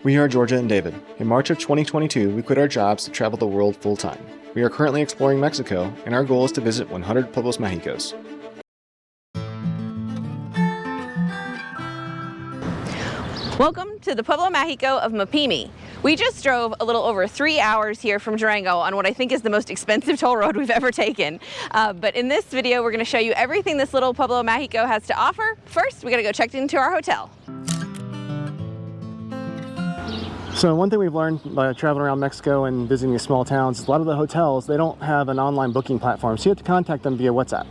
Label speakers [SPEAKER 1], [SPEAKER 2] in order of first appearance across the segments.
[SPEAKER 1] We are Georgia and David. In March of 2022, we quit our jobs to travel the world full-time. We are currently exploring Mexico, and our goal is to visit 100 Pueblos Mágicos.
[SPEAKER 2] Welcome to the Pueblo Mágico of Mapimí. We just drove a little over 3 hours here from Durango on what I think is the most expensive toll road we've ever taken. But in this video, we're going to show you everything this little Pueblo Mágico has to offer. First, we got to go check into our hotel.
[SPEAKER 1] So one thing we've learned by traveling around Mexico and visiting these small towns is a lot of the hotels, they don't have an online booking platform, so you have to contact them via WhatsApp.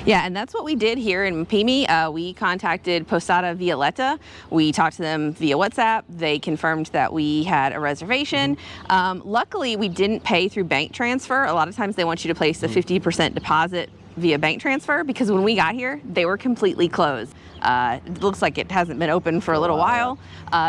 [SPEAKER 2] Yeah, and that's what we did here in Mapimí. We contacted Posada Violeta. We talked to them via WhatsApp. They confirmed that we had a reservation. Luckily, we didn't pay through bank transfer. A lot of times they want you to place a 50% deposit via bank transfer, because when we got here, they were completely closed. It looks like it hasn't been open for a little while,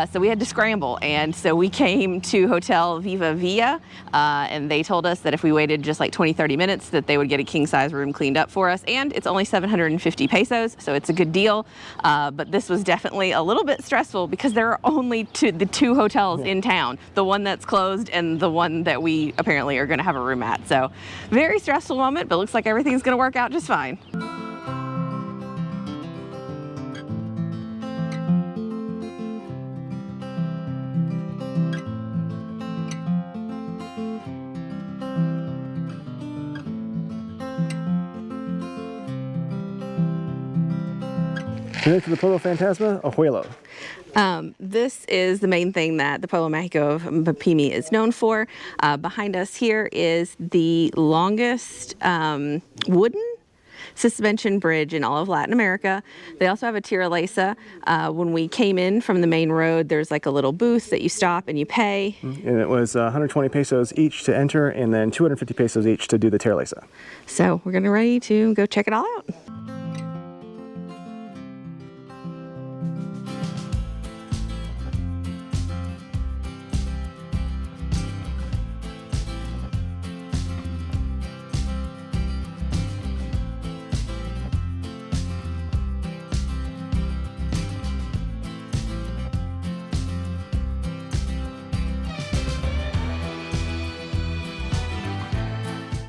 [SPEAKER 2] so we had to scramble. And so we came to Hotel Viva Villa, and they told us that if we waited just like 20-30 minutes, that they would get a king-size room cleaned up for us. And it's only 750 pesos, so it's a good deal. But this was definitely a little bit stressful because there are only the two hotels in town, the one that's closed and the one that we apparently are going to have a room at. So very stressful moment, but looks like everything's going to work out just fine.
[SPEAKER 1] Headed to the Pueblo Fantasma, Ojuela.
[SPEAKER 2] This is the main thing that the Pueblo Mágico of Mapimí is known for. Behind us here is the longest wooden suspension bridge in all of Latin America. They also have a tirolesa. When we came in from the main road, there's like a little booth that you stop and you pay.
[SPEAKER 1] And it was 120 pesos each to enter, and then 250 pesos each to do the tirolesa.
[SPEAKER 2] So we're getting ready to go check it all out.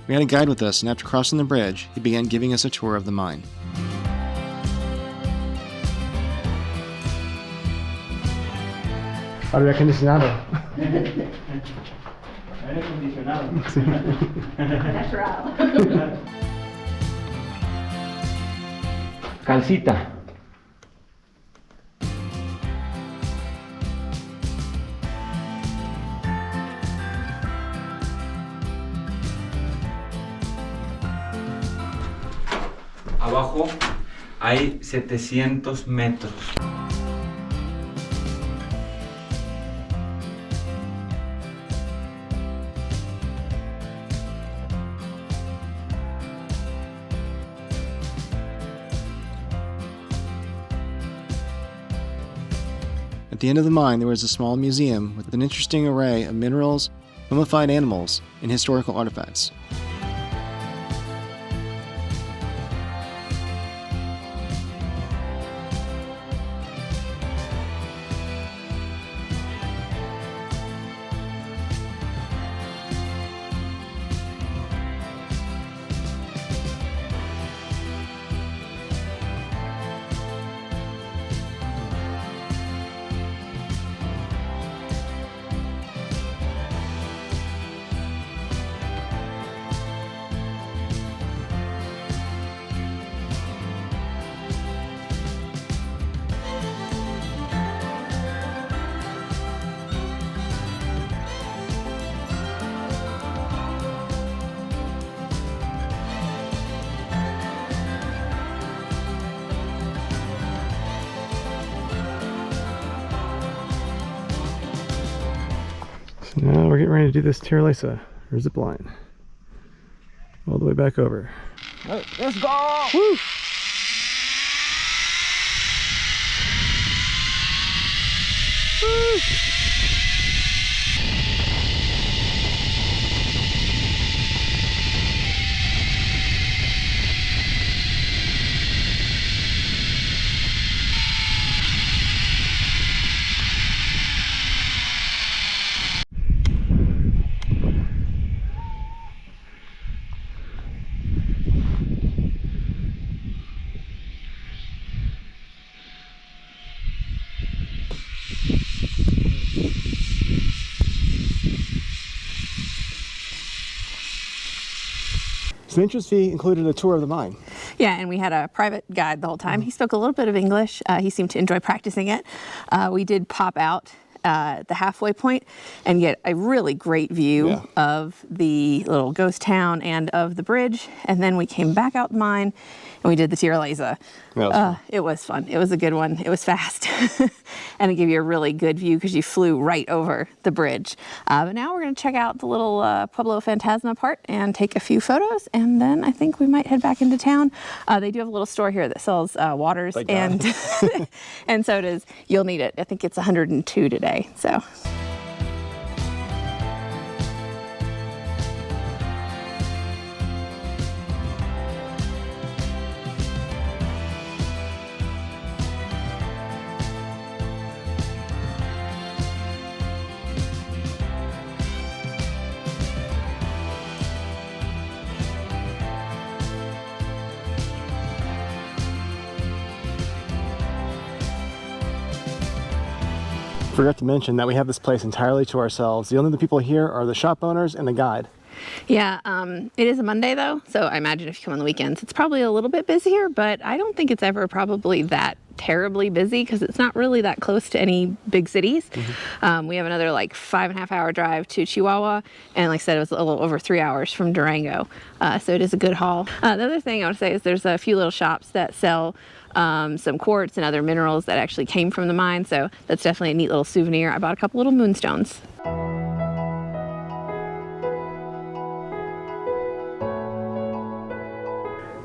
[SPEAKER 1] We had a guide with us, and after crossing the bridge, he began giving us a tour of the mine. Aire acondicionado.
[SPEAKER 3] Aire acondicionado.
[SPEAKER 2] Natural.
[SPEAKER 3] Calcita. Abajo hay 700 metros.
[SPEAKER 1] At the end of the mine, there was a small museum with an interesting array of minerals, mummified animals, and historical artifacts. Now we're getting ready to do this tirolesa, or zip line, all the way back over.
[SPEAKER 3] Right, let's go!
[SPEAKER 1] Woo! Woo! So the entrance fee included a tour of the mine.
[SPEAKER 2] Yeah, and we had a private guide the whole time. He spoke a little bit of English. He seemed to enjoy practicing it. We did pop out the halfway point and get a really great view of the little ghost town and of the bridge. And then we came back out the mine and we did the tirolesa. It was fun. It was a good one. It was fast. And it gave you a really good view because you flew right over the bridge. But now we're going to check out the little Pueblo Fantasma part and take a few photos. And then I think we might head back into town. They do have a little store here that sells waters and and sodas. You'll need it. I think it's 102 today. So.
[SPEAKER 1] Forgot to mention that we have this place entirely to ourselves. The only other people here are the shop owners and the guide.
[SPEAKER 2] Yeah, it is a Monday though, so I imagine if you come on the weekends, it's probably a little bit busier, but I don't think it's ever probably that terribly busy because it's not really that close to any big cities. We have another like 5.5 hour drive to Chihuahua, and like I said, it was a little over 3 hours from Durango, so it is a good haul. The other thing I would say is there's a few little shops that sell some quartz and other minerals that actually came from the mine, so that's definitely a neat little souvenir. I bought a couple little moonstones.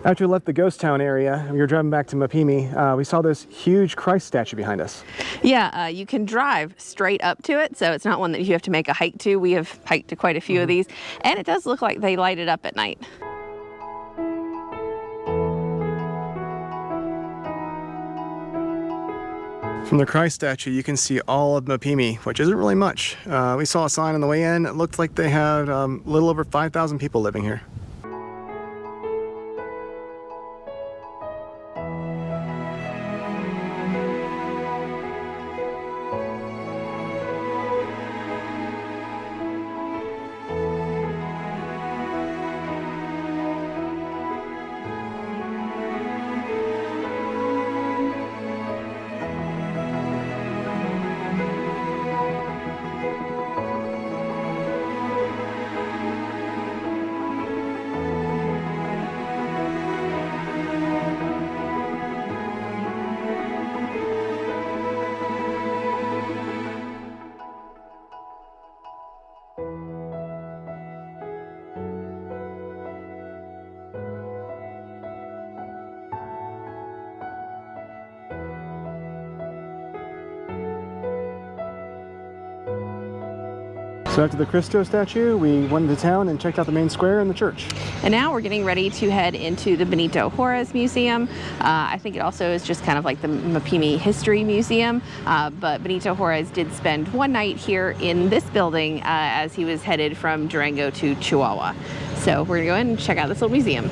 [SPEAKER 1] After we left the ghost town area, we were driving back to Mapimí, we saw this huge Christ statue behind us.
[SPEAKER 2] Yeah, you can drive straight up to it, so it's not one that you have to make a hike to. We have hiked to quite a few of these, and it does look like they light it up at night.
[SPEAKER 1] From the Christ statue, you can see all of Mapimí, which isn't really much. We saw a sign on the way in. It looked like they had a little over 5,000 people living here. So after the Cristo statue, we went into town and checked out the main square and the church.
[SPEAKER 2] And now we're getting ready to head into the Benito Juarez Museum. I think it also is just kind of like the Mapimí History Museum, but Benito Juarez did spend one night here in this building as he was headed from Durango to Chihuahua. So we're gonna go in and check out this little museum.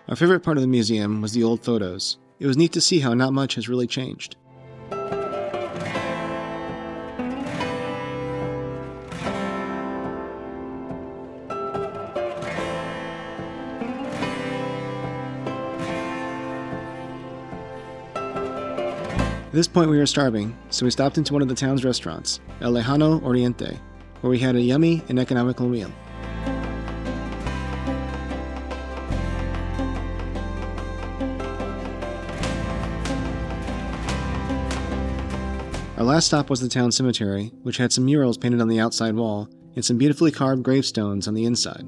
[SPEAKER 1] Our favorite part of the museum was the old photos. It was neat to see how not much has really changed. At this point we were starving, so we stopped into one of the town's restaurants, El Lejano Oriente, where we had a yummy and economical meal. Our last stop was the town cemetery, which had some murals painted on the outside wall and some beautifully carved gravestones on the inside.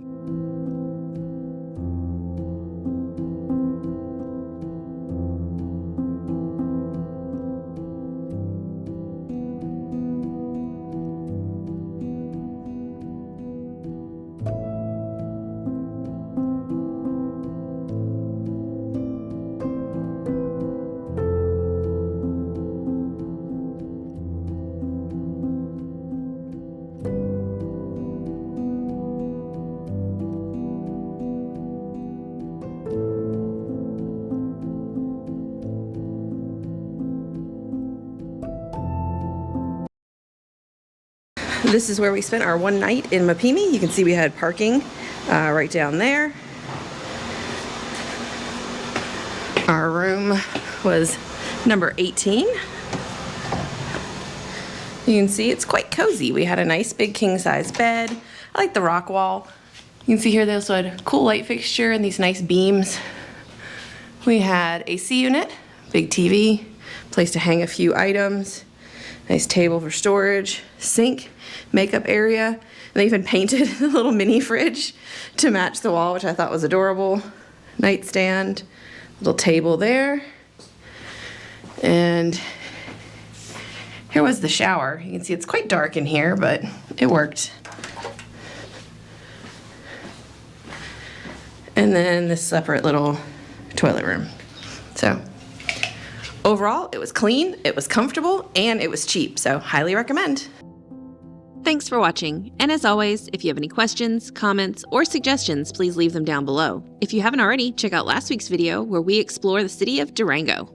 [SPEAKER 2] This is where we spent our one night in Mapimí. You can see we had parking right down there. Our room was number 18. You can see it's quite cozy. We had a nice big king-size bed. I like the rock wall. You can see here they also had a cool light fixture and these nice beams. We had AC unit, big TV, place to hang a few items, nice table for storage, sink, makeup area. And they even painted a little mini fridge to match the wall, which I thought was adorable. Nightstand, little table there. And here was the shower. You can see it's quite dark in here, but it worked. And then this separate little toilet room. So overall, it was clean, it was comfortable, and it was cheap, so highly recommend.
[SPEAKER 4] Thanks for watching, and as always, if you have any questions, comments, or suggestions, please leave them down below. If you haven't already, check out last week's video where we explore the city of Durango.